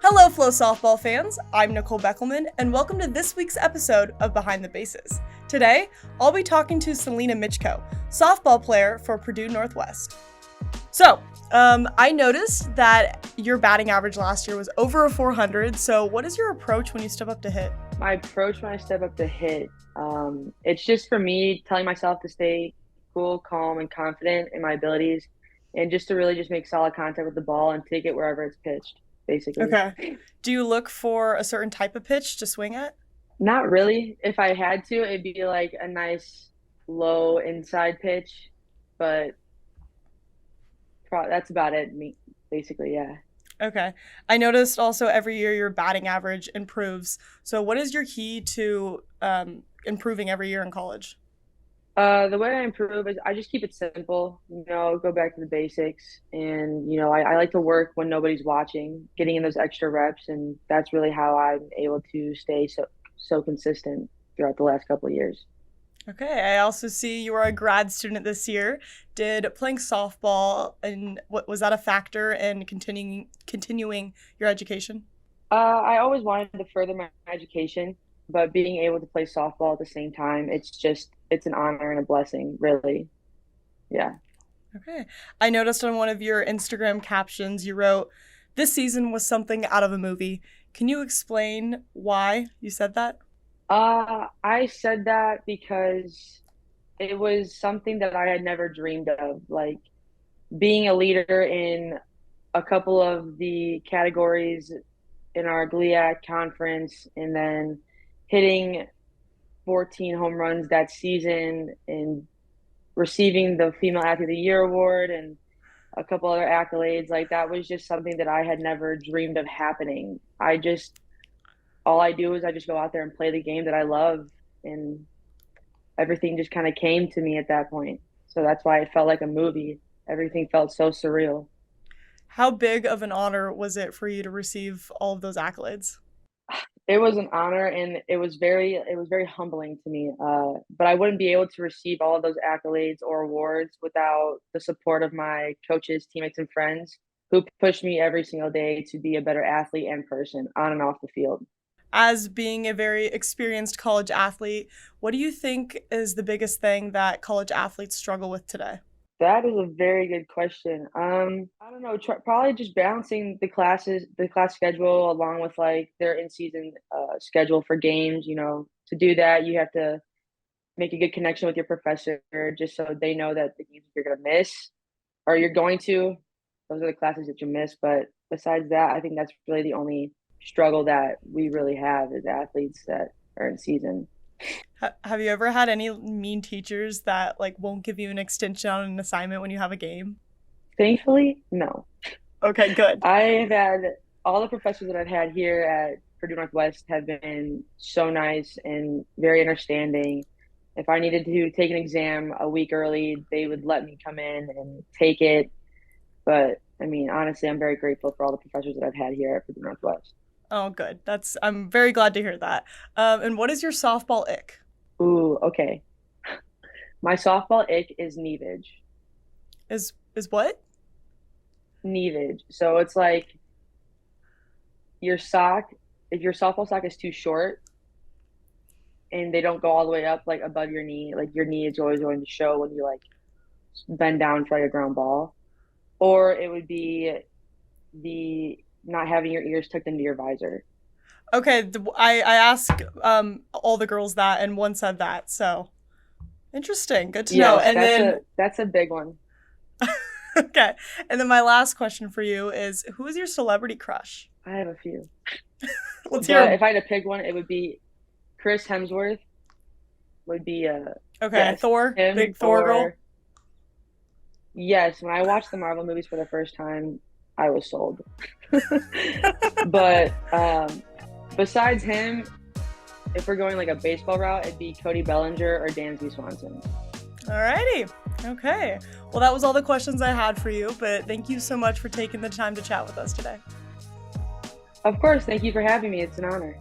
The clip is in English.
Hello, FloSoftball fans. I'm Nicole Beckelman, and welcome to this week's episode of Behind the Bases. Today, I'll be talking to Selena Michko, softball player for Purdue Northwest. So, I noticed that your batting average last year was over a 400, so what is your approach when you step up to hit? My approach when I step up to hit, it's just for me telling myself to stay cool, calm, and confident in my abilities, and just to really just make solid contact with the ball and take it wherever it's pitched, basically. Okay. Do you look for a certain type of pitch to swing at? Not really. If I had to, it'd be like a nice low inside pitch, but that's about it. Basically, yeah. Okay. I noticed also every year your batting average improves. So what is your key to improving every year in college? The way I improve is I just keep it simple, go back to the basics. And, I like to work when nobody's watching, getting in those extra reps. And that's really how I'm able to stay so consistent throughout the last couple of years. Okay. I also see you are a grad student this year. Did playing softball and what was that a factor in continuing your education? I always wanted to further my education, but being able to play softball at the same time, it's an honor and a blessing, really. Yeah. Okay. I noticed on one of your Instagram captions you wrote, "This season was something out of a movie." Can you explain why you said that? I said that because it was something that I had never dreamed of, like being a leader in a couple of the categories in our GLIAC conference and then hitting 14 home runs that season and receiving the Female Athlete of the Year award and a couple other accolades. Like that was just something that I had never dreamed of happening. All I do is I just go out there and play the game that I love, and everything just kind of came to me at that point. So that's why it felt like a movie. Everything felt so surreal. How big of an honor was it for you to receive all of those accolades? It was an honor, and it was very humbling to me. But I wouldn't be able to receive all of those accolades or awards without the support of my coaches, teammates, and friends who pushed me every single day to be a better athlete and person on and off the field. As being a very experienced college athlete, what do you think is the biggest thing that college athletes struggle with today? That is a very good question. I don't know, probably just balancing the class schedule along with like their in-season schedule for games. To do that, you have to make a good connection with your professor just so they know that the games you're going to miss or you're going to, those are the classes that you miss. But besides that, I think that's really the only struggle that we really have as athletes that are in season. Have you ever had any mean teachers that like won't give you an extension on an assignment when you have a game? Thankfully, no. Okay, good. I've had all the professors that I've had here at Purdue Northwest have been so nice and very understanding. If I needed to take an exam a week early, they would let me come in and take it. But I mean, honestly, I'm very grateful for all the professors that I've had here at Purdue Northwest. Oh, good. I'm very glad to hear that. And what is your softball ick? Ooh, okay. My softball ick is neavage. Is what? Neavage. So it's like your sock, if your softball sock is too short and they don't go all the way up like above your knee, like your knee is always going to show when you like bend down for like a ground ball. Or it would be the not having your ears tucked into your visor. Okay, I asked all the girls that, and one said that. So interesting. Good to know. Yes, And then that's a big one. okay, and then my last question for you is, who is your celebrity crush? I have a few. Let's hear But 'em. if I had to pick one, it would be Chris Hemsworth would be Okay, yes, Thor, him big Thor girl. or yes, when I watched the Marvel movies for the first time, I was sold. But besides him, if we're going like a baseball route, it'd be Cody Bellinger or Dansby Swanson. Alrighty. Okay. Well, that was all the questions I had for you, but thank you so much for taking the time to chat with us today. Of course, thank you for having me. It's an honor.